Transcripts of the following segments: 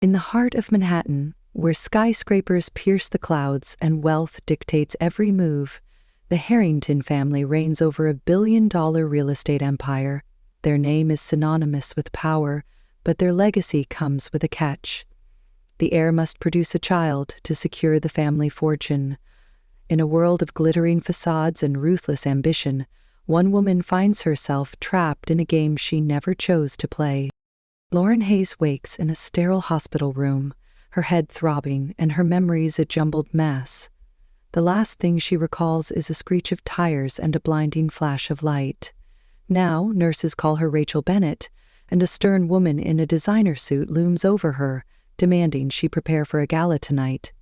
In the heart of Manhattan, where skyscrapers pierce the clouds and wealth dictates every move, the Harrington family reigns over a billion-dollar real estate empire. Their name is synonymous with power, but their legacy comes with a catch. The heir must produce a child to secure the family fortune. In a world of glittering facades and ruthless ambition, one woman finds herself trapped in a game she never chose to play. Lauren Hayes wakes in a sterile hospital room, her head throbbing and her memories a jumbled mess. The last thing she recalls is a screech of tires and a blinding flash of light. Now, nurses call her Rachel Bennett, and a stern woman in a designer suit looms over her, demanding she prepare for a gala tonight.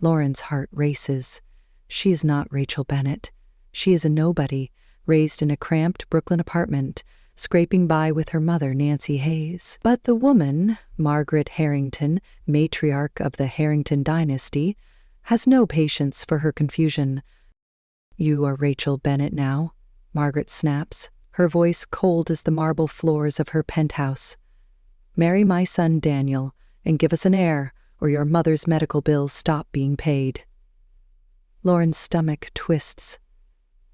Lauren's heart races. She is not Rachel Bennett. She is a nobody, raised in a cramped Brooklyn apartment, scraping by with her mother, Nancy Hayes. But the woman, Margaret Harrington, matriarch of the Harrington dynasty, has no patience for her confusion. "You are Rachel Bennett now," Margaret snaps, her voice cold as the marble floors of her penthouse. "Marry my son Daniel, and give us an heir, or your mother's medical bills stop being paid." Lauren's stomach twists.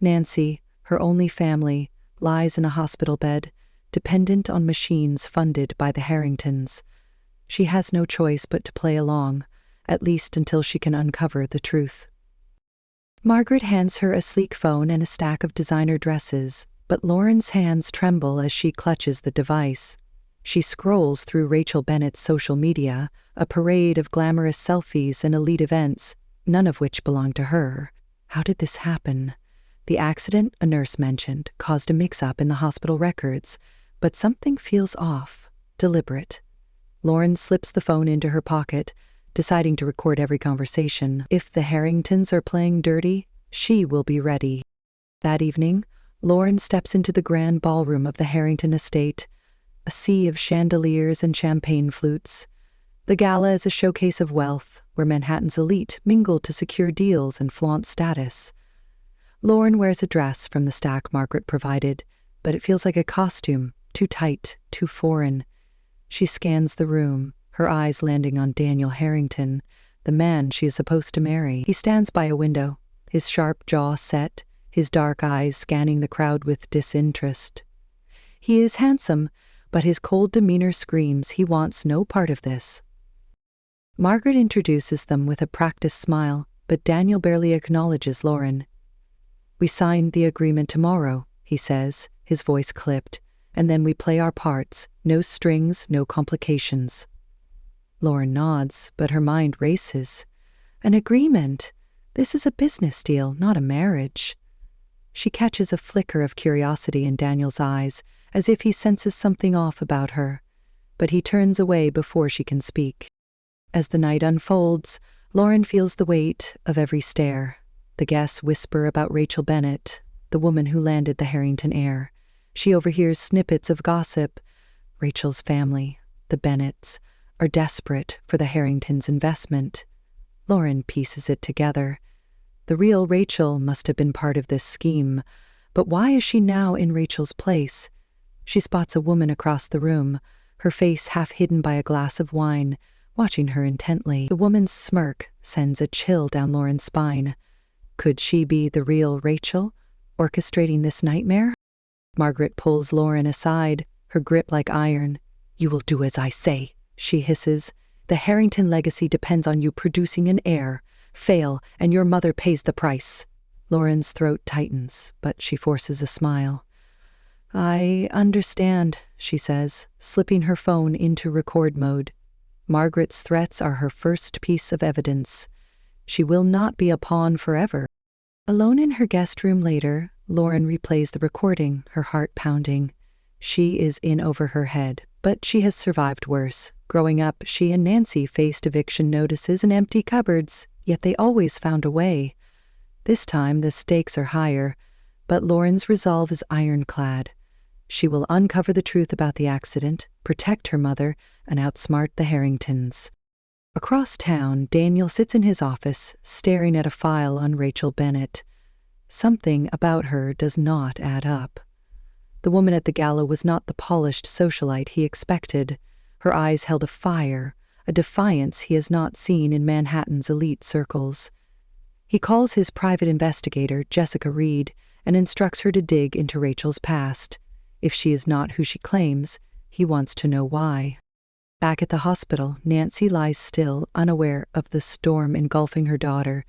Nancy, her only family, lies in a hospital bed, dependent on machines funded by the Harringtons. She has no choice but to play along, at least until she can uncover the truth. Margaret hands her a sleek phone and a stack of designer dresses, but Lauren's hands tremble as she clutches the device. She scrolls through Rachel Bennett's social media, a parade of glamorous selfies and elite events, none of which belong to her. How did this happen? The accident, a nurse mentioned, caused a mix-up in the hospital records, but something feels off, deliberate. Lauren slips the phone into her pocket, deciding to record every conversation. If the Harringtons are playing dirty, she will be ready. That evening, Lauren steps into the grand ballroom of the Harrington estate, a sea of chandeliers and champagne flutes. The gala is a showcase of wealth, where Manhattan's elite mingle to secure deals and flaunt status. Lauren wears a dress from the stack Margaret provided, but it feels like a costume, too tight, too foreign. She scans the room, her eyes landing on Daniel Harrington, the man she is supposed to marry. He stands by a window, his sharp jaw set, his dark eyes scanning the crowd with disinterest. He is handsome, but his cold demeanor screams he wants no part of this. Margaret introduces them with a practiced smile, but Daniel barely acknowledges Lauren. "We signed the agreement tomorrow," he says, his voice clipped, "and then we play our parts, no strings, no complications." Lauren nods, but her mind races. An agreement? This is a business deal, not a marriage. She catches a flicker of curiosity in Daniel's eyes, as if he senses something off about her, but he turns away before she can speak. As the night unfolds, Lauren feels the weight of every stare. The guests whisper about Rachel Bennett, the woman who landed the Harrington heir. She overhears snippets of gossip. Rachel's family, the Bennetts, are desperate for the Harringtons' investment. Lauren pieces it together. The real Rachel must have been part of this scheme, but why is she now in Rachel's place? She spots a woman across the room, her face half hidden by a glass of wine, watching her intently. The woman's smirk sends a chill down Lauren's spine. Could she be the real Rachel, orchestrating this nightmare? Margaret pulls Lauren aside, her grip like iron. "You will do as I say," she hisses. "The Harrington legacy depends on you producing an heir. Fail, and your mother pays the price." Lauren's throat tightens, but she forces a smile. "I understand," she says, slipping her phone into record mode. Margaret's threats are her first piece of evidence. She will not be a pawn forever. Alone in her guest room later, Lauren replays the recording, her heart pounding. She is in over her head, but she has survived worse. Growing up, she and Nancy faced eviction notices and empty cupboards, yet they always found a way. This time, the stakes are higher, but Lauren's resolve is ironclad. She will uncover the truth about the accident, protect her mother, and outsmart the Harringtons. Across town, Daniel sits in his office, staring at a file on Rachel Bennett. Something about her does not add up. The woman at the gala was not the polished socialite he expected. Her eyes held a fire, a defiance he has not seen in Manhattan's elite circles. He calls his private investigator, Jessica Reed, and instructs her to dig into Rachel's past. If she is not who she claims, he wants to know why. Back at the hospital, Nancy lies still, unaware of the storm engulfing her daughter.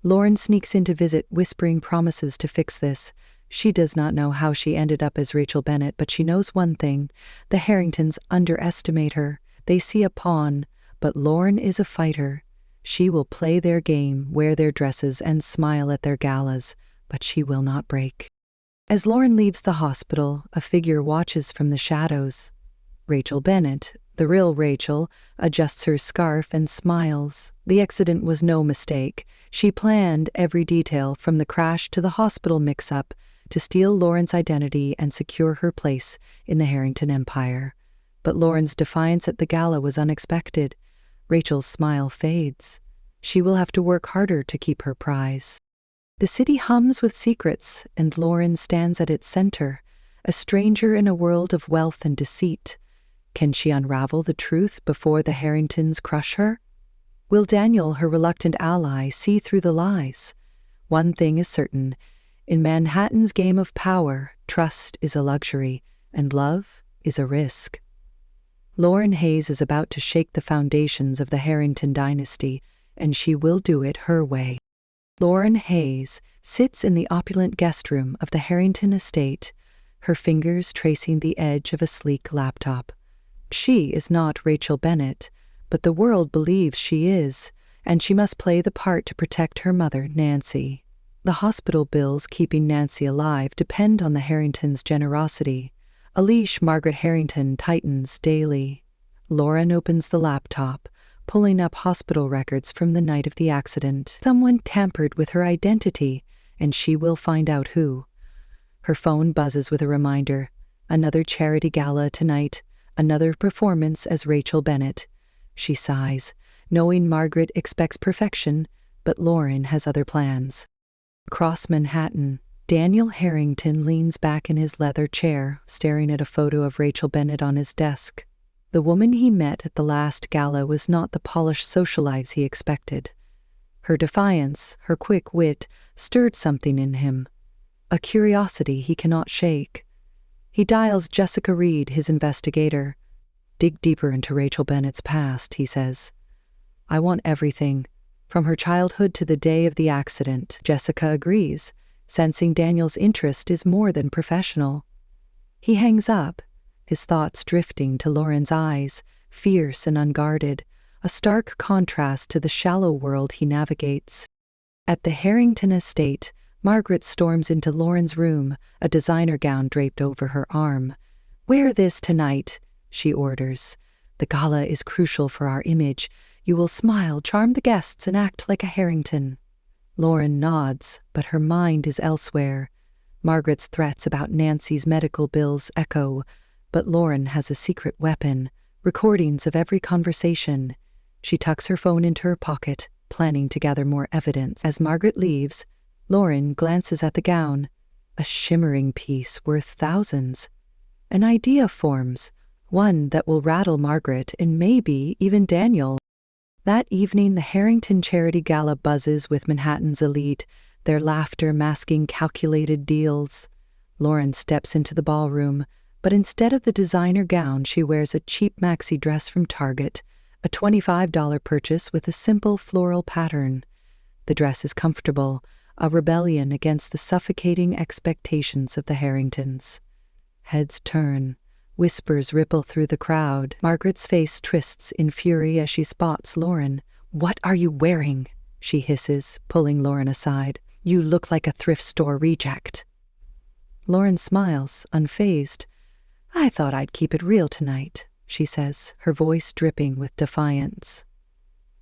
Lauren sneaks in to visit, whispering promises to fix this. She does not know how she ended up as Rachel Bennett, but she knows one thing: the Harringtons underestimate her. They see a pawn, but Lauren is a fighter. She will play their game, wear their dresses, and smile at their galas, but she will not break. As Lauren leaves the hospital, a figure watches from the shadows. Rachel Bennett, the real Rachel, adjusts her scarf and smiles. The accident was no mistake. She planned every detail, from the crash to the hospital mix-up, to steal Lauren's identity and secure her place in the Harrington empire. But Lauren's defiance at the gala was unexpected. Rachel's smile fades. She will have to work harder to keep her prize. The city hums with secrets, and Lauren stands at its center, a stranger in a world of wealth and deceit. Can she unravel the truth before the Harringtons crush her? Will Daniel, her reluctant ally, see through the lies? One thing is certain: in Manhattan's game of power, trust is a luxury, and love is a risk. Lauren Hayes is about to shake the foundations of the Harrington dynasty, and she will do it her way. Lauren Hayes sits in the opulent guest room of the Harrington estate, her fingers tracing the edge of a sleek laptop. She is not Rachel Bennett, but the world believes she is, and she must play the part to protect her mother, Nancy. The hospital bills keeping Nancy alive depend on the Harringtons' generosity. A leash Margaret Harrington tightens daily. Lauren opens the laptop, pulling up hospital records from the night of the accident. Someone tampered with her identity, and she will find out who. Her phone buzzes with a reminder. Another charity gala tonight, another performance as Rachel Bennett. She sighs, knowing Margaret expects perfection, but Lauren has other plans. Across Manhattan, Daniel Harrington leans back in his leather chair, staring at a photo of Rachel Bennett on his desk. The woman he met at the last gala was not the polished socialite he expected. Her defiance, her quick wit, stirred something in him, a curiosity he cannot shake. He dials Jessica Reed, his investigator. "Dig deeper into Rachel Bennett's past," he says. "I want everything, from her childhood to the day of the accident." Jessica agrees, sensing Daniel's interest is more than professional. He hangs up, his thoughts drifting to Lauren's eyes, fierce and unguarded, a stark contrast to the shallow world he navigates. At the Harrington estate, Margaret storms into Lauren's room, a designer gown draped over her arm. "Wear this tonight," she orders. "The gala is crucial for our image. You will smile, charm the guests, and act like a Harrington." Lauren nods, but her mind is elsewhere. Margaret's threats about Nancy's medical bills echo, but Lauren has a secret weapon, recordings of every conversation. She tucks her phone into her pocket, planning to gather more evidence. As Margaret leaves, Lauren glances at the gown, a shimmering piece worth thousands. An idea forms, one that will rattle Margaret and maybe even Daniel. That evening, the Harrington Charity Gala buzzes with Manhattan's elite, their laughter masking calculated deals. Lauren steps into the ballroom, but instead of the designer gown, she wears a cheap maxi dress from Target, a $25 purchase with a simple floral pattern. The dress is comfortable, a rebellion against the suffocating expectations of the Harringtons. Heads turn. Whispers ripple through the crowd. Margaret's face twists in fury as she spots Lauren. "What are you wearing?" she hisses, pulling Lauren aside. "You look like a thrift store reject." Lauren smiles, unfazed. "I thought I'd keep it real tonight," she says, her voice dripping with defiance.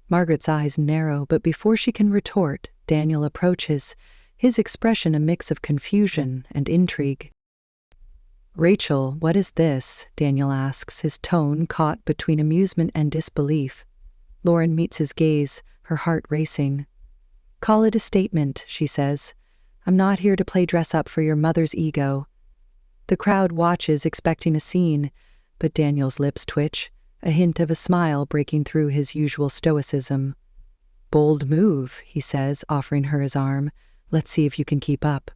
Margaret's eyes narrow, but before she can retort, Daniel approaches, his expression a mix of confusion and intrigue. "Rachel, what is this?" Daniel asks, his tone caught between amusement and disbelief. Lauren meets his gaze, her heart racing. "Call it a statement," she says. "I'm not here to play dress-up for your mother's ego." The crowd watches, expecting a scene, but Daniel's lips twitch. a hint of a smile breaking through his usual stoicism. "Bold move," he says, offering her his arm. "Let's see if you can keep up."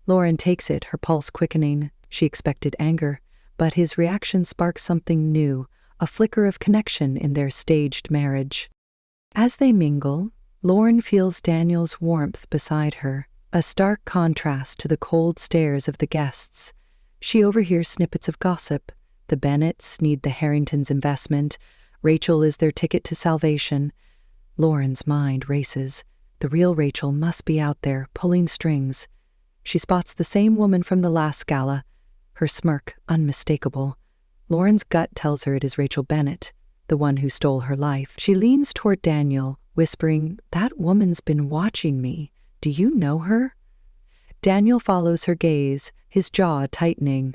Lauren takes it, her pulse quickening. She expected anger, but his reaction sparks something new, a flicker of connection in their staged marriage. As they mingle, Lauren feels Daniel's warmth beside her, a stark contrast to the cold stares of the guests. She overhears snippets of gossip. The Bennetts need the Harringtons' investment. Rachel is their ticket to salvation. Lauren's mind races. The real Rachel must be out there, pulling strings. She spots the same woman from the last gala, her smirk unmistakable. Lauren's gut tells her it is Rachel Bennett, the one who stole her life. She leans toward Daniel, whispering, "That woman's been watching me. Do you know her?" Daniel follows her gaze, his jaw tightening.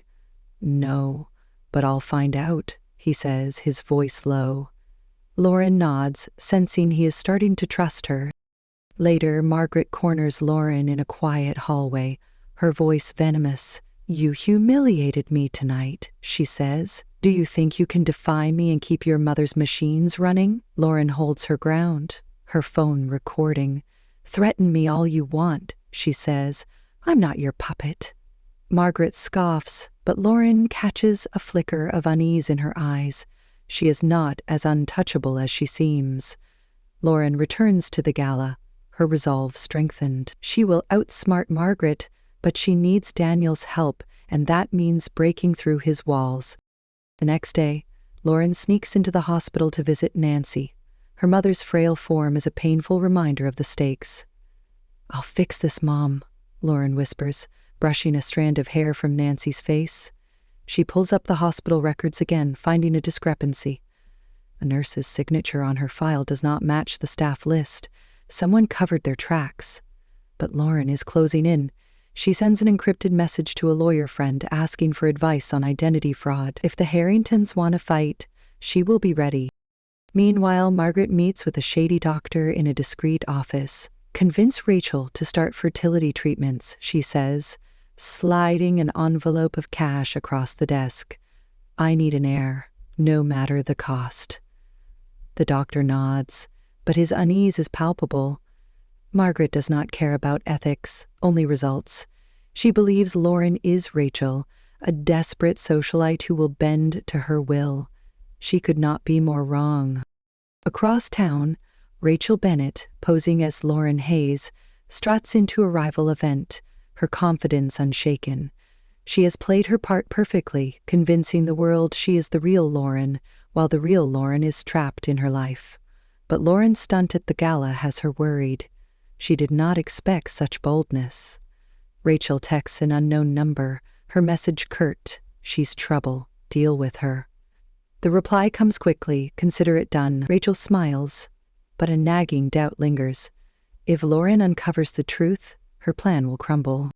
"No, but I'll find out," he says, his voice low. Lauren nods, sensing he is starting to trust her. Later, Margaret corners Lauren in a quiet hallway, her voice venomous. "You humiliated me tonight," she says. "Do you think you can defy me and keep your mother's machines running?" Lauren holds her ground, her phone recording. "Threaten me all you want," she says. "I'm not your puppet." Margaret scoffs, but Lauren catches a flicker of unease in her eyes. She is not as untouchable as she seems. Lauren returns to the gala, her resolve strengthened. She will outsmart Margaret, but she needs Daniel's help, and that means breaking through his walls. The next day, Lauren sneaks into the hospital to visit Nancy. Her mother's frail form is a painful reminder of the stakes. "I'll fix this, Mom," Lauren whispers, brushing a strand of hair from Nancy's face. She pulls up the hospital records again, finding a discrepancy. A nurse's signature on her file does not match the staff list. Someone covered their tracks. But Lauren is closing in. She sends an encrypted message to a lawyer friend asking for advice on identity fraud. If the Harringtons want to fight, she will be ready. Meanwhile, Margaret meets with a shady doctor in a discreet office. "Convince Rachel to start fertility treatments," she says, sliding an envelope of cash across the desk. "I need an heir, no matter the cost." The doctor nods, but his unease is palpable. Margaret does not care about ethics, only results. She believes Lauren is Rachel, a desperate socialite who will bend to her will. She could not be more wrong. Across town, Rachel Bennett, posing as Lauren Hayes, struts into a rival event, her confidence unshaken. She has played her part perfectly, convincing the world she is the real Lauren, while the real Lauren is trapped in her life. But Lauren's stunt at the gala has her worried. She did not expect such boldness. Rachel texts an unknown number, her message curt. "She's trouble. Deal with her." The reply comes quickly. "Consider it done." Rachel smiles, but a nagging doubt lingers. If Lauren uncovers the truth, her plan will crumble.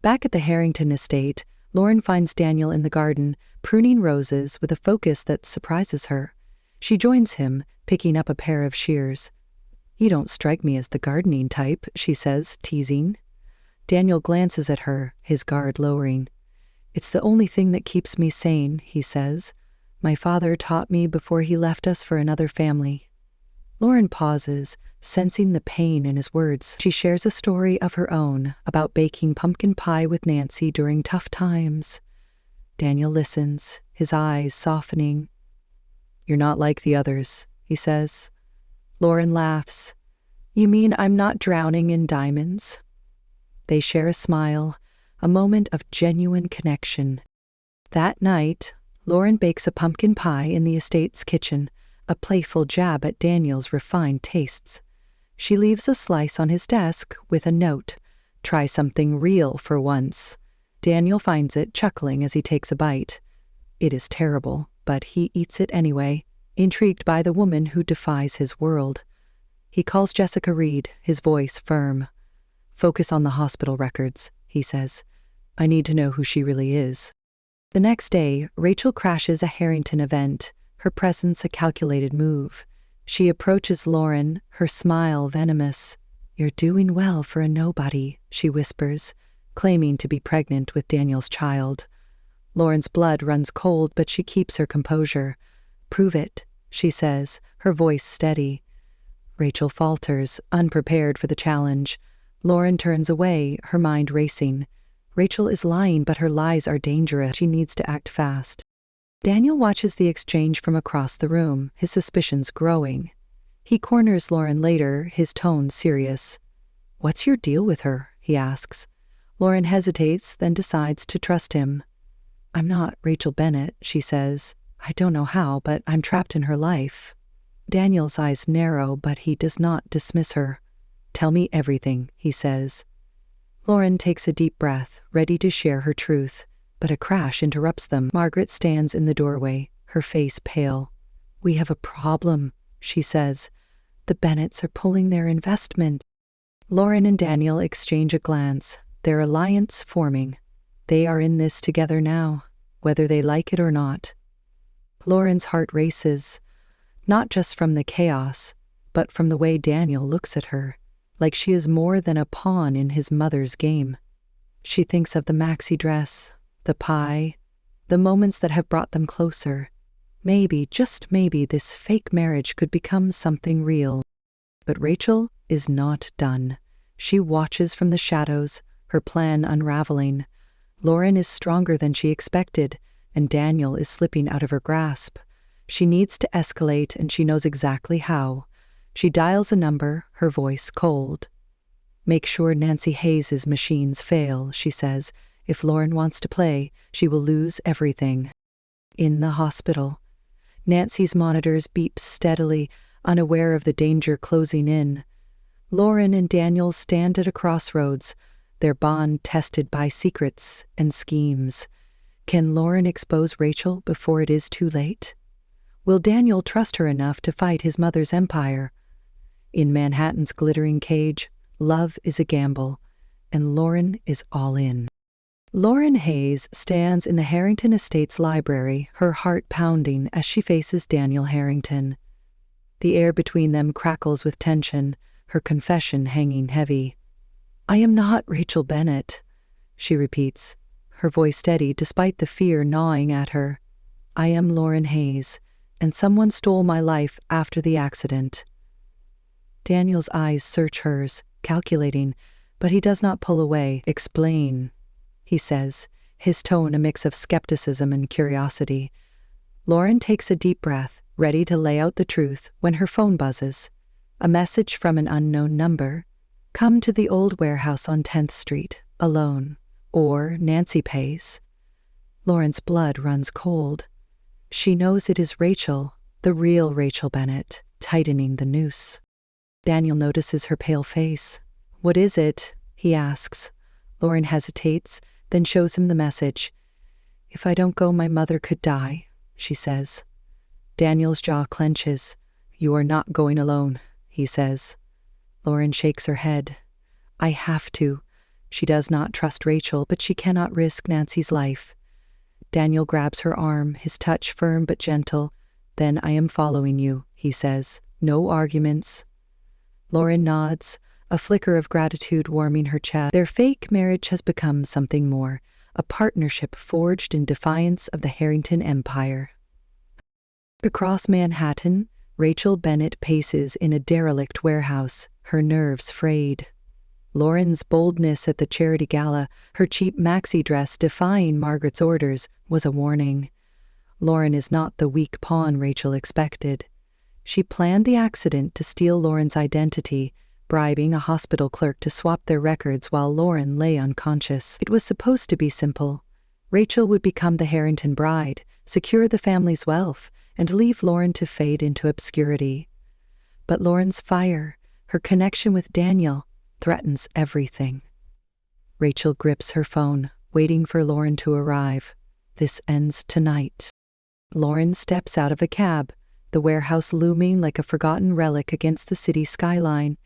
Back at the Harrington estate, Lauren finds Daniel in the garden, pruning roses with a focus that surprises her. She joins him, picking up a pair of shears. "You don't strike me as the gardening type," she says, teasing. Daniel glances at her, his guard lowering. "It's the only thing that keeps me sane," he says. "My father taught me before he left us for another family." Lauren pauses, sensing the pain in his words. She shares a story of her own about baking pumpkin pie with Nancy during tough times. Daniel listens, his eyes softening. "You're not like the others," he says. Lauren laughs. "You mean I'm not drowning in diamonds?" They share a smile, a moment of genuine connection. That night, Lauren bakes a pumpkin pie in the estate's kitchen, a playful jab at Daniel's refined tastes. She leaves a slice on his desk with a note, "Try something real for once." Daniel finds it, chuckling as he takes a bite. It is terrible, but he eats it anyway, intrigued by the woman who defies his world. He calls Jessica Reed, his voice firm. "Focus on the hospital records," he says. "I need to know who she really is." The next day, Rachel crashes a Harrington event, her presence a calculated move. She approaches Lauren, her smile venomous. "You're doing well for a nobody," she whispers, claiming to be pregnant with Daniel's child. Lauren's blood runs cold, but she keeps her composure. "Prove it," she says, her voice steady. Rachel falters, unprepared for the challenge. Lauren turns away, her mind racing. Rachel is lying, but her lies are dangerous. She needs to act fast. Daniel watches the exchange from across the room, his suspicions growing. He corners Lauren later, his tone serious. "What's your deal with her?" he asks. Lauren hesitates, then decides to trust him. "I'm not Rachel Bennett," she says. "I don't know how, but I'm trapped in her life." Daniel's eyes narrow, but he does not dismiss her. "Tell me everything," he says. Lauren takes a deep breath, ready to share her truth, but a crash interrupts them. Margaret stands in the doorway, her face pale. "We have a problem," she says. "The Bennetts are pulling their investment." Lauren and Daniel exchange a glance, their alliance forming. They are in this together now, whether they like it or not. Lauren's heart races, not just from the chaos, but from the way Daniel looks at her, like she is more than a pawn in his mother's game. She thinks of the maxi dress, the pie, the moments that have brought them closer. Maybe, just maybe, this fake marriage could become something real. But Rachel is not done. She watches from the shadows, her plan unraveling. Lauren is stronger than she expected, and Daniel is slipping out of her grasp. She needs to escalate, and she knows exactly how. She dials a number, her voice cold. "Make sure Nancy Hayes's machines fail," she says. "If Lauren wants to play, she will lose everything." In the hospital, Nancy's monitors beep steadily, unaware of the danger closing in. Lauren and Daniel stand at a crossroads, their bond tested by secrets and schemes. Can Lauren expose Rachel before it is too late? Will Daniel trust her enough to fight his mother's empire? In Manhattan's glittering cage, love is a gamble, and Lauren is all in. Lauren Hayes stands in the Harrington Estates library, her heart pounding as she faces Daniel Harrington. The air between them crackles with tension, her confession hanging heavy. "I am not Rachel Bennett," she repeats, her voice steady despite the fear gnawing at her. "I am Lauren Hayes, and someone stole my life after the accident." Daniel's eyes search hers, calculating, but he does not pull away. "Explain," he says, his tone a mix of skepticism and curiosity. Lauren takes a deep breath, ready to lay out the truth, when her phone buzzes. A message from an unknown number. "Come to the old warehouse on 10th Street, alone, or Nancy pays." Lauren's blood runs cold. She knows it is Rachel, the real Rachel Bennett, tightening the noose. Daniel notices her pale face. "What is it?" he asks. Lauren hesitates, then shows him the message. "If I don't go, my mother could die," she says. Daniel's jaw clenches. "You are not going alone," he says. Lauren shakes her head. "I have to." She does not trust Rachel, but she cannot risk Nancy's life. Daniel grabs her arm, his touch firm but gentle. "Then I am following you," he says. "No arguments." Lauren nods, a flicker of gratitude warming her chest. Their fake marriage has become something more, a partnership forged in defiance of the Harrington Empire. Across Manhattan, Rachel Bennett paces in a derelict warehouse, her nerves frayed. Lauren's boldness at the charity gala, her cheap maxi dress defying Margaret's orders, was a warning. Lauren is not the weak pawn Rachel expected. She planned the accident to steal Lauren's identity, bribing a hospital clerk to swap their records while Lauren lay unconscious. It was supposed to be simple. Rachel would become the Harrington bride, secure the family's wealth, and leave Lauren to fade into obscurity. But Lauren's fire, her connection with Daniel, threatens everything. Rachel grips her phone, waiting for Lauren to arrive. This ends tonight. Lauren steps out of a cab, the warehouse looming like a forgotten relic against the city skyline.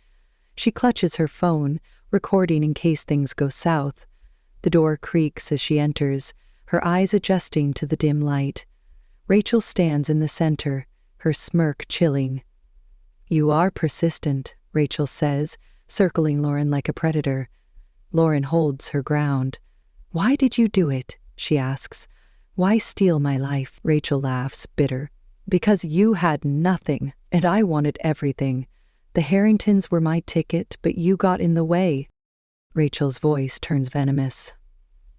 She clutches her phone, recording in case things go south. The door creaks as she enters, her eyes adjusting to the dim light. Rachel stands in the center, her smirk chilling. "You are persistent," Rachel says, circling Lauren like a predator. Lauren holds her ground. "Why did you do it?" she asks. "Why steal my life?" Rachel laughs, bitter. Because you had nothing, and I wanted everything. The Harringtons were my ticket, but you got in the way. Rachel's voice turns venomous.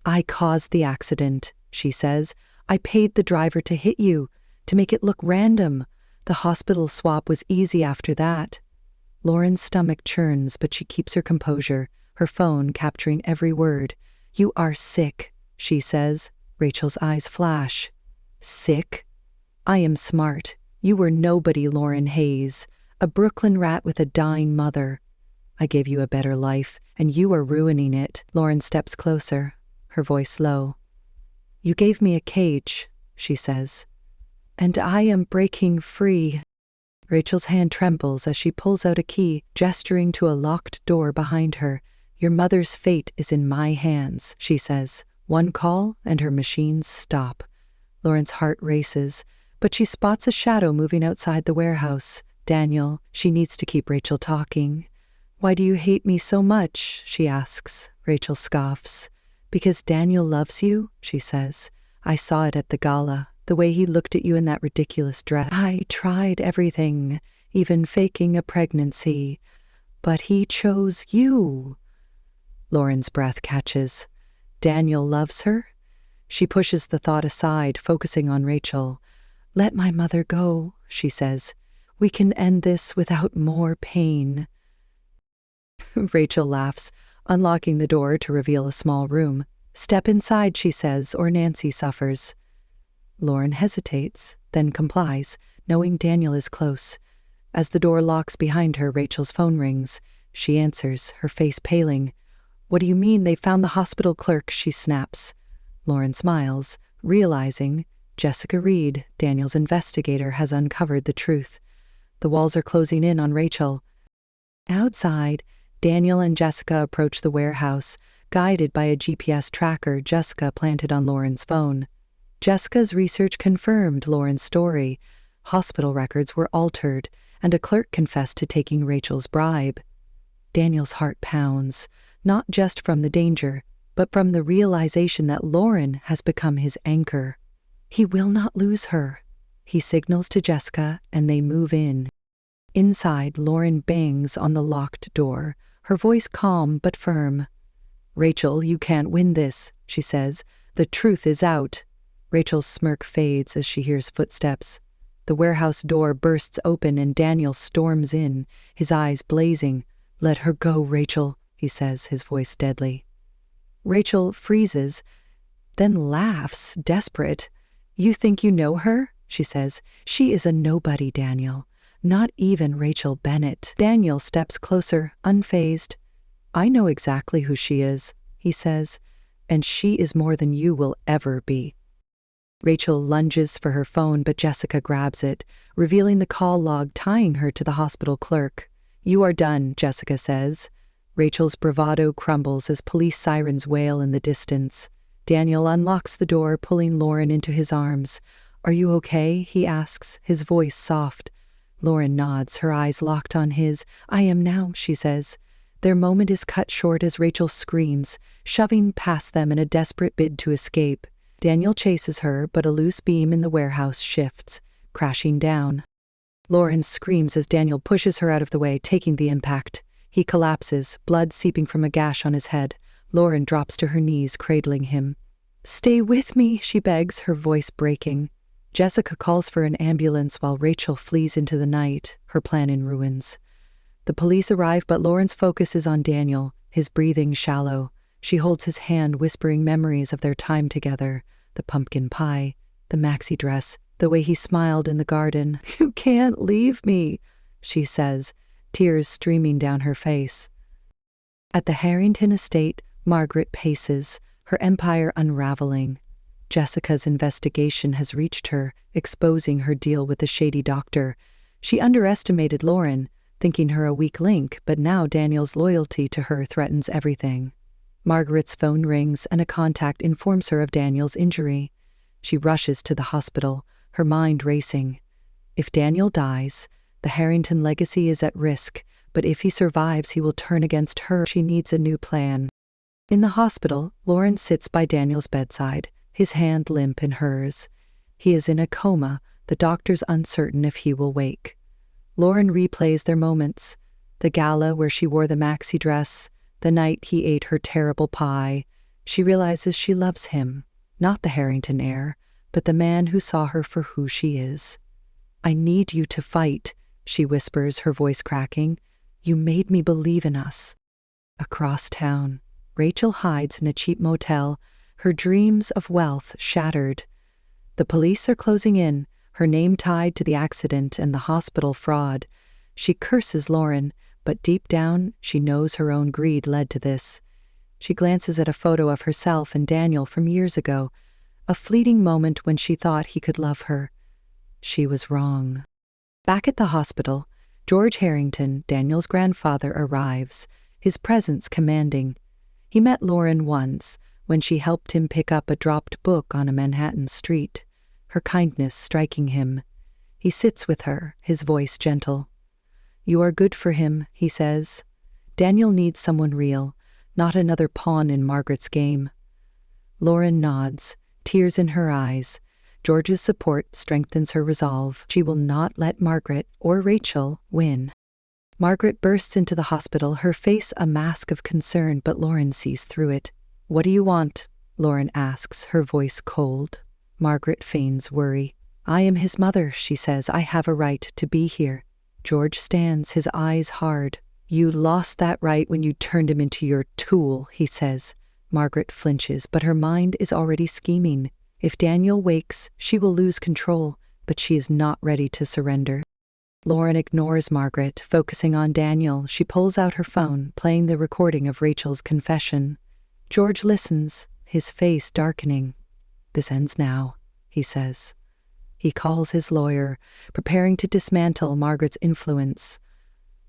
I caused the accident, she says. I paid the driver to hit you, to make it look random. The hospital swap was easy after that. Lauren's stomach churns, but she keeps her composure, her phone capturing every word. You are sick, she says. Rachel's eyes flash. Sick? I am smart. You were nobody, Lauren Hayes, a Brooklyn rat with a dying mother. I gave you a better life, and you are ruining it. Lauren steps closer, her voice low. You gave me a cage, she says, and I am breaking free. Rachel's hand trembles as she pulls out a key, gesturing to a locked door behind her. Your mother's fate is in my hands, she says. One call, and her machines stop. Lauren's heart races, but she spots a shadow moving outside the warehouse. Daniel, she needs to keep Rachel talking. Why do you hate me so much? She asks. Rachel scoffs. Because Daniel loves you, she says. I saw it at the gala, the way he looked at you in that ridiculous dress. I tried everything, even faking a pregnancy, but he chose you. Lauren's breath catches. Daniel loves her? She pushes the thought aside, focusing on Rachel. Let my mother go, she says. We can end this without more pain. Rachel laughs, unlocking the door to reveal a small room. Step inside, she says, or Nancy suffers. Lauren hesitates, then complies, knowing Daniel is close. As the door locks behind her, Rachel's phone rings. She answers, her face paling. What do you mean they found the hospital clerk? She snaps. Lauren smiles, realizing Jessica Reed, Daniel's investigator, has uncovered the truth. The walls are closing in on Rachel. Outside, Daniel and Jessica approach the warehouse, guided by a GPS tracker Jessica planted on Lauren's phone. Jessica's research confirmed Lauren's story. Hospital records were altered, and a clerk confessed to taking Rachel's bribe. Daniel's heart pounds, not just from the danger, but from the realization that Lauren has become his anchor. He will not lose her. He signals to Jessica, and they move in. Inside, Lauren bangs on the locked door, her voice calm but firm. Rachel, you can't win this, she says. The truth is out. Rachel's smirk fades as she hears footsteps. The warehouse door bursts open and Daniel storms in, his eyes blazing. Let her go, Rachel, he says, his voice deadly. Rachel freezes, then laughs, desperate. You think you know her? She says. She is a nobody, Daniel. Not even Rachel Bennett. Daniel steps closer, unfazed. I know exactly who she is, he says, and she is more than you will ever be. Rachel lunges for her phone, but Jessica grabs it, revealing the call log tying her to the hospital clerk. You are done, Jessica says. Rachel's bravado crumbles as police sirens wail in the distance. Daniel unlocks the door, pulling Lauren into his arms. Are you okay? He asks, his voice soft. Lauren nods, her eyes locked on his. I am now, she says. Their moment is cut short as Rachel screams, shoving past them in a desperate bid to escape. Daniel chases her, but a loose beam in the warehouse shifts, crashing down. Lauren screams as Daniel pushes her out of the way, taking the impact. He collapses, blood seeping from a gash on his head. Lauren drops to her knees, cradling him. Stay with me, she begs, her voice breaking. Jessica calls for an ambulance while Rachel flees into the night, her plan in ruins. The police arrive, but Lauren's focus is on Daniel, his breathing shallow. She holds his hand, whispering memories of their time together, the pumpkin pie, the maxi dress, the way he smiled in the garden. You can't leave me, she says, tears streaming down her face. At the Harrington estate, Margaret paces, her empire unraveling. Jessica's investigation has reached her, exposing her deal with the shady doctor. She underestimated Lauren, thinking her a weak link, but now Daniel's loyalty to her threatens everything. Margaret's phone rings and a contact informs her of Daniel's injury. She rushes to the hospital, her mind racing. If Daniel dies, the Harrington legacy is at risk, but if he survives, he will turn against her. She needs a new plan. In the hospital, Lauren sits by Daniel's bedside, his hand limp in hers. He is in a coma, The doctor's uncertain if he will wake. Lauren replays their moments. The gala where she wore the maxi dress, the night he ate her terrible pie. She realizes she loves him, not the Harrington heir, but the man who saw her for who she is. "I need you to fight," she whispers, her voice cracking. "You made me believe in us." Across town, Rachel hides in a cheap motel, her dreams of wealth shattered. The police are closing in, her name tied to the accident and the hospital fraud. She curses Lauren, but deep down, she knows her own greed led to this. She glances at a photo of herself and Daniel from years ago, a fleeting moment when she thought he could love her. She was wrong. Back at the hospital, George Harrington, Daniel's grandfather, arrives, his presence commanding. He met Lauren once, when she helped him pick up a dropped book on a Manhattan street, her kindness striking him. He sits with her, his voice gentle. "You are good for him," he says. "Daniel needs someone real, not another pawn in Margaret's game." Lauren nods, tears in her eyes. George's support strengthens her resolve. She will not let Margaret or Rachel win. Margaret bursts into the hospital, her face a mask of concern, but Lauren sees through it. "What do you want?" Lauren asks, her voice cold. Margaret feigns worry. "I am his mother," she says. "I have a right to be here." George stands, his eyes hard. "You lost that right when you turned him into your tool," he says. Margaret flinches, but her mind is already scheming. If Daniel wakes, she will lose control, but she is not ready to surrender. Lauren ignores Margaret, focusing on Daniel. She pulls out her phone, playing the recording of Rachel's confession. George listens, his face darkening. "This ends now," he says. He calls his lawyer, preparing to dismantle Margaret's influence.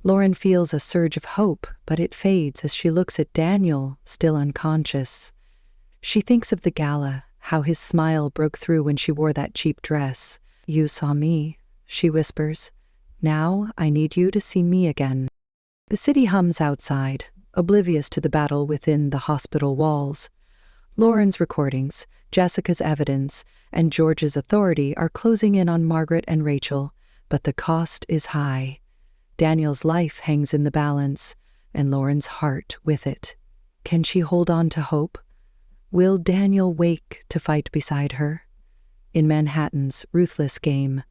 Lauren feels a surge of hope, but it fades as she looks at Daniel, still unconscious. She thinks of the gala, how his smile broke through when she wore that cheap dress. "You saw me," she whispers. "Now I need you to see me again." The city hums outside, oblivious to the battle within the hospital walls. Lauren's recordings, Jessica's evidence, and George's authority are closing in on Margaret and Rachel, but the cost is high. Daniel's life hangs in the balance, and Lauren's heart with it. Can she hold on to hope? Will Daniel wake to fight beside her? In Manhattan's ruthless game,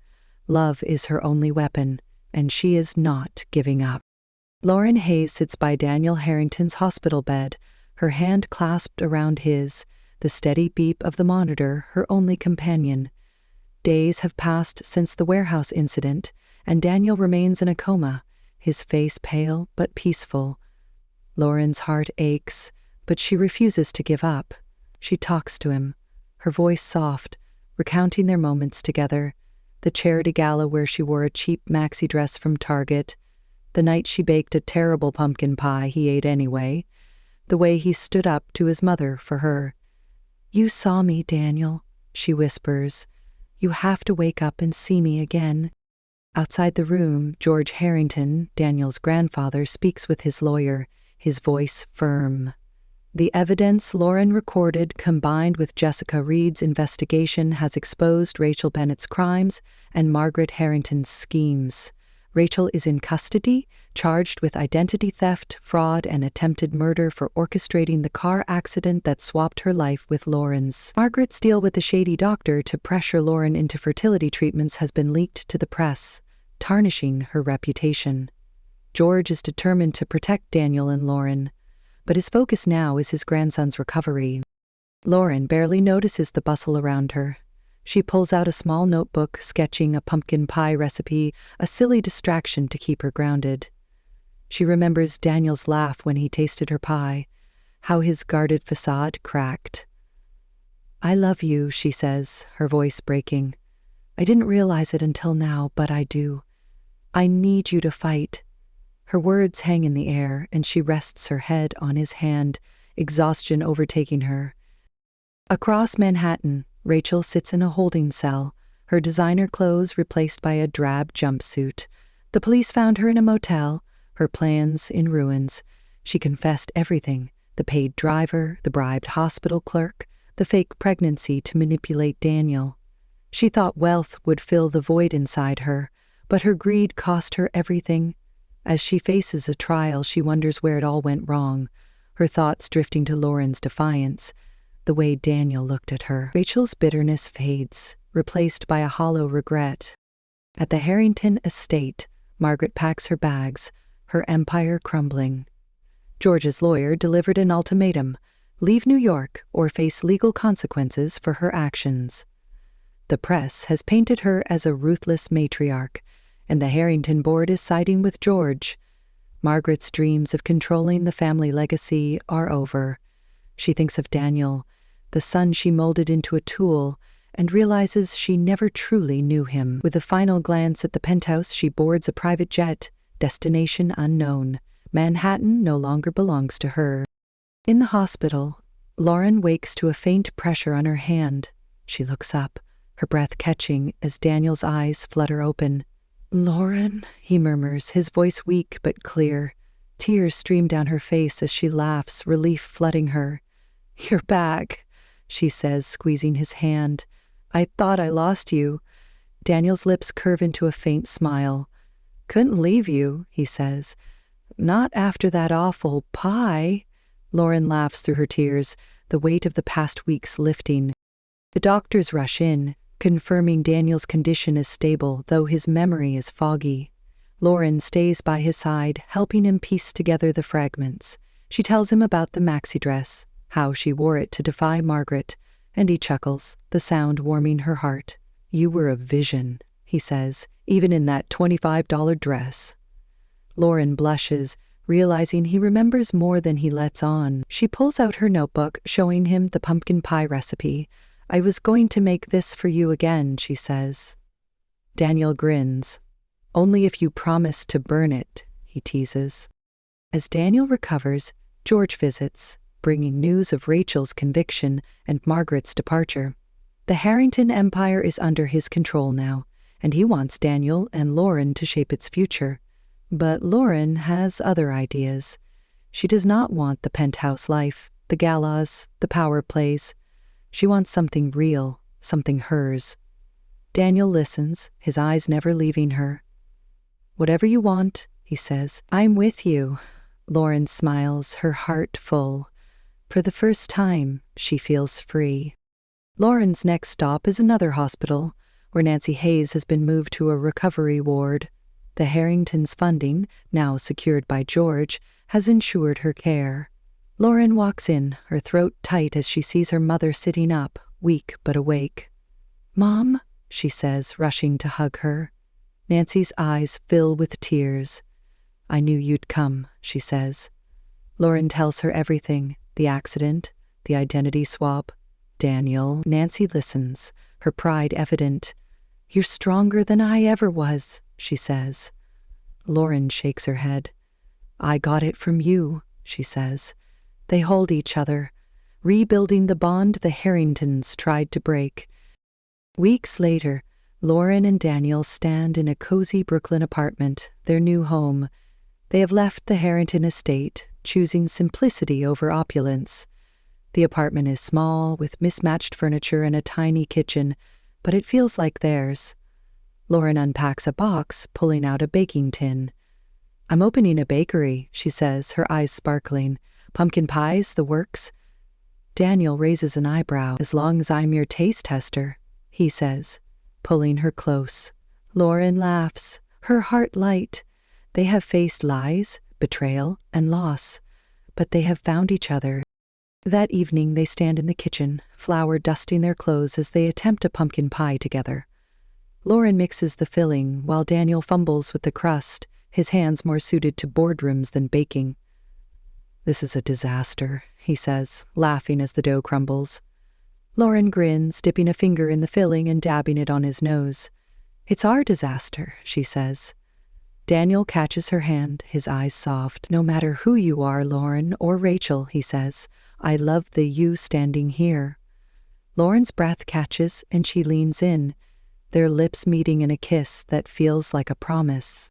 love is her only weapon, and she is not giving up. Lauren Hayes sits by Daniel Harrington's hospital bed, her hand clasped around his, the steady beep of the monitor her only companion. Days have passed since the warehouse incident, and Daniel remains in a coma, his face pale but peaceful. Lauren's heart aches, but she refuses to give up. She talks to him, her voice soft, recounting their moments together, the charity gala where she wore a cheap maxi dress from Target, the night she baked a terrible pumpkin pie he ate anyway, the way he stood up to his mother for her. "You saw me, Daniel," she whispers. "You have to wake up and see me again." Outside the room, George Harrington, Daniel's grandfather, speaks with his lawyer, his voice firm. The evidence Lauren recorded, combined with Jessica Reed's investigation, has exposed Rachel Bennett's crimes and Margaret Harrington's schemes. Rachel is in custody, charged with identity theft, fraud, and attempted murder for orchestrating the car accident that swapped her life with Lauren's. Margaret's deal with the shady doctor to pressure Lauren into fertility treatments has been leaked to the press, tarnishing her reputation. George is determined to protect Daniel and Lauren, but his focus now is his grandson's recovery. Lauren barely notices the bustle around her. She pulls out a small notebook, sketching a pumpkin pie recipe, a silly distraction to keep her grounded. She remembers Daniel's laugh when he tasted her pie, how his guarded facade cracked. "I love you," she says, her voice breaking. "I didn't realize it until now, but I do. I need you to fight." Her words hang in the air, and she rests her head on his hand, exhaustion overtaking her. Across Manhattan, Rachel sits in a holding cell, her designer clothes replaced by a drab jumpsuit. The police found her in a motel, her plans in ruins. She confessed everything: the paid driver, the bribed hospital clerk, the fake pregnancy to manipulate Daniel. She thought wealth would fill the void inside her, but her greed cost her everything. As she faces a trial, she wonders where it all went wrong, her thoughts drifting to Lauren's defiance, the way Daniel looked at her. Rachel's bitterness fades, replaced by a hollow regret. At the Harrington estate, Margaret packs her bags, her empire crumbling. George's lawyer delivered an ultimatum: leave New York or face legal consequences for her actions. The press has painted her as a ruthless matriarch, and the Harrington board is siding with George. Margaret's dreams of controlling the family legacy are over. She thinks of Daniel, the son she molded into a tool, and realizes she never truly knew him. With a final glance at the penthouse, she boards a private jet, destination unknown. Manhattan no longer belongs to her. In the hospital, Lauren wakes to a faint pressure on her hand. She looks up, her breath catching as Daniel's eyes flutter open. "Lauren," he murmurs, his voice weak but clear. Tears stream down her face as she laughs, relief flooding her. "You're back," she says, squeezing his hand. "I thought I lost you." Daniel's lips curve into a faint smile. "Couldn't leave you," he says. "Not after that awful pie." Lauren laughs through her tears, the weight of the past weeks lifting. The doctors rush in, confirming Daniel's condition is stable, though his memory is foggy. Lauren stays by his side, helping him piece together the fragments. She tells him about the maxi dress, how she wore it to defy Margaret, and he chuckles, the sound warming her heart. "You were a vision," he says, "even in that $25 dress." Lauren blushes, realizing he remembers more than he lets on. She pulls out her notebook, showing him the pumpkin pie recipe. "I was going to make this for you again," she says. Daniel grins. "Only if you promise to burn it," he teases. As Daniel recovers, George visits, bringing news of Rachel's conviction and Margaret's departure. The Harrington empire is under his control now, and he wants Daniel and Lauren to shape its future. But Lauren has other ideas. She does not want the penthouse life, the galas, the power plays. She wants something real, something hers. Daniel listens, his eyes never leaving her. "Whatever you want," he says. "I'm with you." Lauren smiles, her heart full. For the first time, she feels free. Lauren's next stop is another hospital, where Nancy Hayes has been moved to a recovery ward. The Harrington's funding, now secured by George, has ensured her care. Lauren walks in, her throat tight as she sees her mother sitting up, weak but awake. "Mom," she says, rushing to hug her. Nancy's eyes fill with tears. "I knew you'd come," she says. Lauren tells her everything, the accident, the identity swap, Daniel. Nancy listens, her pride evident. "You're stronger than I ever was," she says. Lauren shakes her head. "I got it from you," she says. They hold each other, rebuilding the bond the Harringtons tried to break. Weeks later, Lauren and Daniel stand in a cozy Brooklyn apartment, their new home. They have left the Harrington estate, choosing simplicity over opulence. The apartment is small, with mismatched furniture and a tiny kitchen, but it feels like theirs. Lauren unpacks a box, pulling out a baking tin. "I'm opening a bakery," she says, her eyes sparkling. "Pumpkin pies, the works." Daniel raises an eyebrow. "As long as I'm your taste tester," he says, pulling her close. Lauren laughs, her heart light. They have faced lies, betrayal, and loss, but they have found each other. That evening they stand in the kitchen, flour dusting their clothes as they attempt a pumpkin pie together. Lauren mixes the filling while Daniel fumbles with the crust, his hands more suited to boardrooms than baking. "This is a disaster," he says, laughing as the dough crumbles. Lauren grins, dipping a finger in the filling and dabbing it on his nose. "It's our disaster," she says. Daniel catches her hand, his eyes soft. "No matter who you are, Lauren or Rachel," he says, "I love the you standing here." Lauren's breath catches and she leans in, their lips meeting in a kiss that feels like a promise.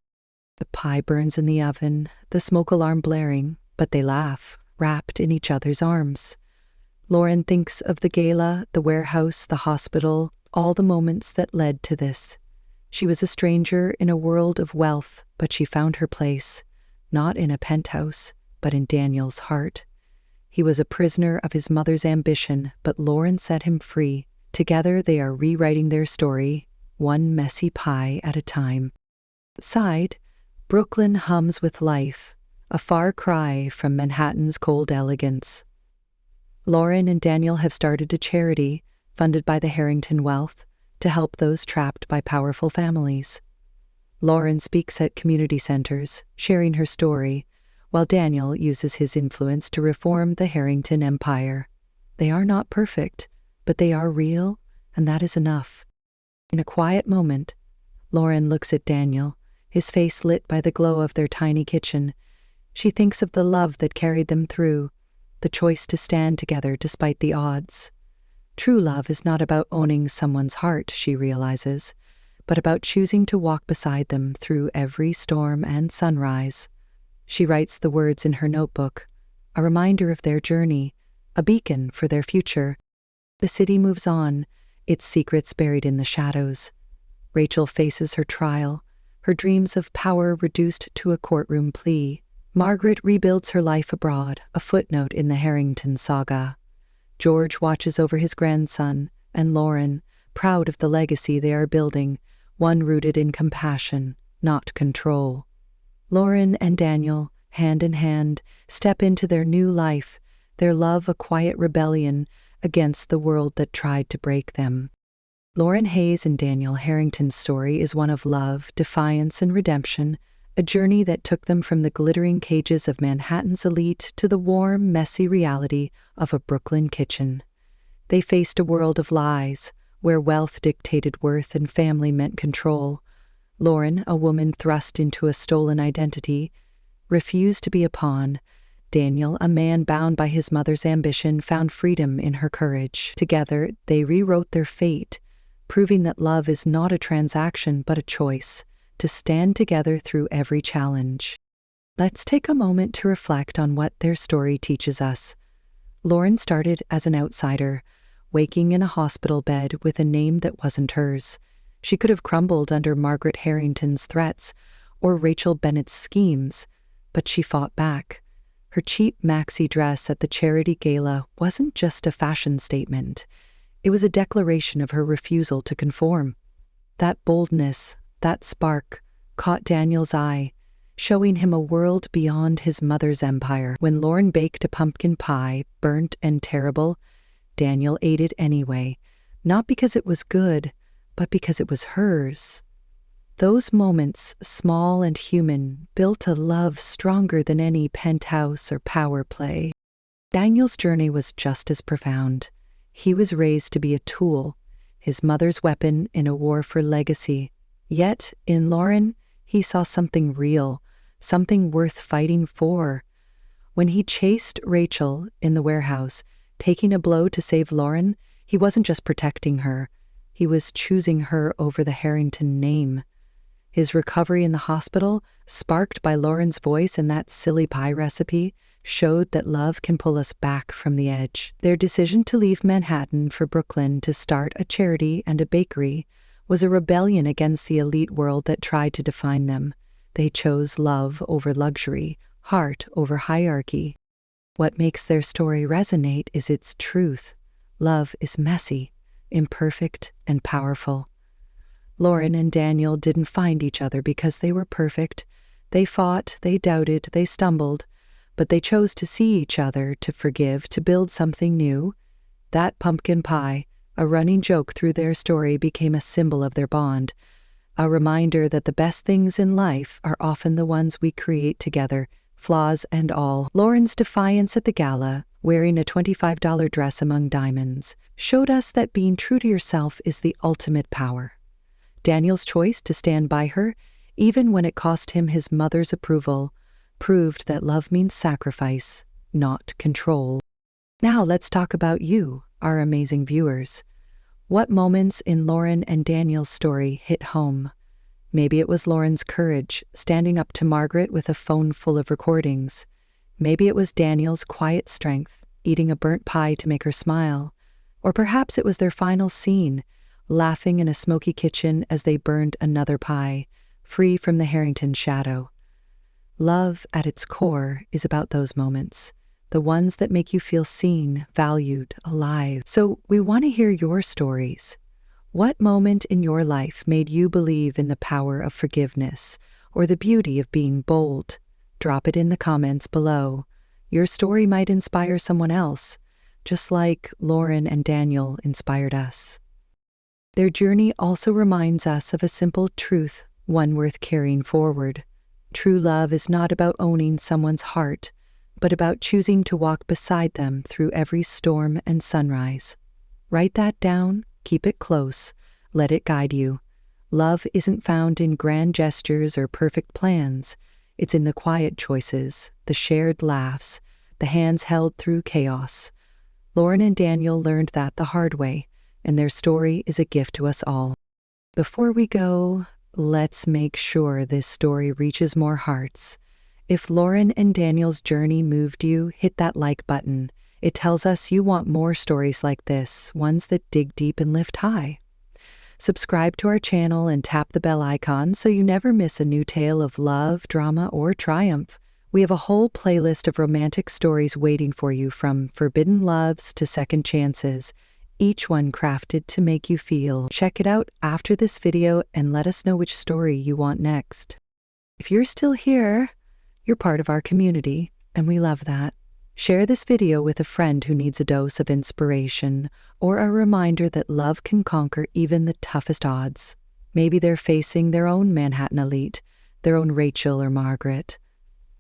The pie burns in the oven, the smoke alarm blaring, but they laugh, wrapped in each other's arms. Lauren thinks of the gala, the warehouse, the hospital, all the moments that led to this. She was a stranger in a world of wealth, but she found her place, not in a penthouse, but in Daniel's heart. He was a prisoner of his mother's ambition, but Lauren set him free. Together they are rewriting their story, one messy pie at a time. Outside, Brooklyn hums with life, a far cry from Manhattan's cold elegance. Lauren and Daniel have started a charity, funded by the Harrington wealth, to help those trapped by powerful families. Lauren speaks at community centers, sharing her story, while Daniel uses his influence to reform the Harrington empire. They are not perfect, but they are real, and that is enough. In a quiet moment, Lauren looks at Daniel, his face lit by the glow of their tiny kitchen. She thinks of the love that carried them through, the choice to stand together despite the odds. True love is not about owning someone's heart, she realizes, but about choosing to walk beside them through every storm and sunrise. She writes the words in her notebook, a reminder of their journey, a beacon for their future. The city moves on, its secrets buried in the shadows. Rachel faces her trial, her dreams of power reduced to a courtroom plea. Margaret rebuilds her life abroad, a footnote in the Harrington saga. George watches over his grandson, and Lauren, proud of the legacy they are building, one rooted in compassion, not control. Lauren and Daniel, hand in hand, step into their new life, their love a quiet rebellion against the world that tried to break them. Lauren Hayes and Daniel Harrington's story is one of love, defiance, and redemption, a journey that took them from the glittering cages of Manhattan's elite to the warm, messy reality of a Brooklyn kitchen. They faced a world of lies, where wealth dictated worth and family meant control. Lauren, a woman thrust into a stolen identity, refused to be a pawn. Daniel, a man bound by his mother's ambition, found freedom in her courage. Together, they rewrote their fate, proving that love is not a transaction but a choice, to stand together through every challenge. Let's take a moment to reflect on what their story teaches us. Lauren started as an outsider, waking in a hospital bed with a name that wasn't hers. She could have crumbled under Margaret Harrington's threats or Rachel Bennett's schemes, but she fought back. Her cheap maxi dress at the charity gala wasn't just a fashion statement. It was a declaration of her refusal to conform. That boldness, that spark, caught Daniel's eye, showing him a world beyond his mother's empire. When Lauren baked a pumpkin pie, burnt and terrible, Daniel ate it anyway, not because it was good, but because it was hers. Those moments, small and human, built a love stronger than any penthouse or power play. Daniel's journey was just as profound. He was raised to be a tool, his mother's weapon in a war for legacy. Yet, in Lauren, he saw something real, something worth fighting for. When he chased Rachel in the warehouse, taking a blow to save Lauren, he wasn't just protecting her. He was choosing her over the Harrington name. His recovery in the hospital, sparked by Lauren's voice and that silly pie recipe, showed that love can pull us back from the edge. Their decision to leave Manhattan for Brooklyn to start a charity and a bakery was a rebellion against the elite world that tried to define them. They chose love over luxury, heart over hierarchy. What makes their story resonate is its truth. Love is messy, imperfect, and powerful. Lauren and Daniel didn't find each other because they were perfect. They fought, they doubted, they stumbled, but they chose to see each other, to forgive, to build something new. That pumpkin pie, a running joke through their story, became a symbol of their bond, a reminder that the best things in life are often the ones we create together, flaws and all. Lauren's defiance at the gala, wearing a $25 dress among diamonds, showed us that being true to yourself is the ultimate power. Daniel's choice to stand by her, even when it cost him his mother's approval, proved that love means sacrifice, not control. Now let's talk about you, our amazing viewers. What moments in Lauren and Daniel's story hit home? Maybe it was Lauren's courage, standing up to Margaret with a phone full of recordings. Maybe it was Daniel's quiet strength, eating a burnt pie to make her smile. Or perhaps it was their final scene, laughing in a smoky kitchen as they burned another pie, free from the Harrington shadow. Love, at its core, is about those moments, the ones that make you feel seen, valued, alive. So we want to hear your stories. What moment in your life made you believe in the power of forgiveness or the beauty of being bold? Drop it in the comments below. Your story might inspire someone else, just like Lauren and Daniel inspired us. Their journey also reminds us of a simple truth, one worth carrying forward. True love is not about owning someone's heart, but about choosing to walk beside them through every storm and sunrise. Write that down, keep it close, let it guide you. Love isn't found in grand gestures or perfect plans. It's in the quiet choices, the shared laughs, the hands held through chaos. Lauren and Daniel learned that the hard way, and their story is a gift to us all. Before we go, let's make sure this story reaches more hearts. If Lauren and Daniel's journey moved you, hit that like button. It tells us you want more stories like this, ones that dig deep and lift high. Subscribe to our channel and tap the bell icon so you never miss a new tale of love, drama, or triumph. We have a whole playlist of romantic stories waiting for you, from forbidden loves to second chances, each one crafted to make you feel. Check it out after this video and let us know which story you want next. If you're still here, you're part of our community, and we love that. Share this video with a friend who needs a dose of inspiration or a reminder that love can conquer even the toughest odds. Maybe they're facing their own Manhattan elite, their own Rachel or Margaret.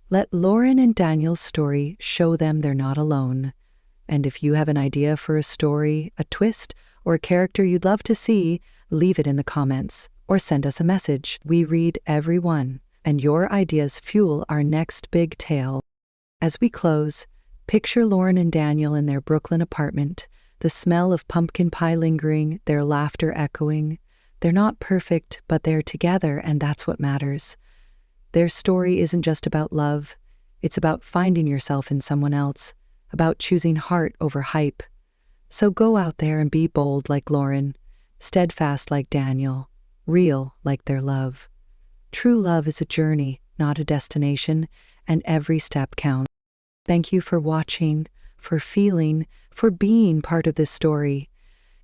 Let Lauren and Daniel's story show them they're not alone. And if you have an idea for a story, a twist, or a character you'd love to see, leave it in the comments or send us a message. We read every one, and your ideas fuel our next big tale. As we close, picture Lauren and Daniel in their Brooklyn apartment, the smell of pumpkin pie lingering, their laughter echoing. They're not perfect, but they're together, and that's what matters. Their story isn't just about love. It's about finding yourself in someone else, about choosing heart over hype. So go out there and be bold like Lauren, steadfast like Daniel, real like their love. True love is a journey, not a destination, and every step counts. Thank you for watching, for feeling, for being part of this story.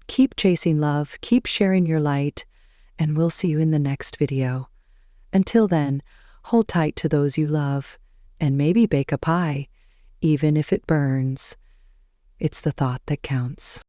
Keep chasing love, keep sharing your light, and we'll see you in the next video. Until then, hold tight to those you love, and maybe bake a pie, even if it burns. It's the thought that counts.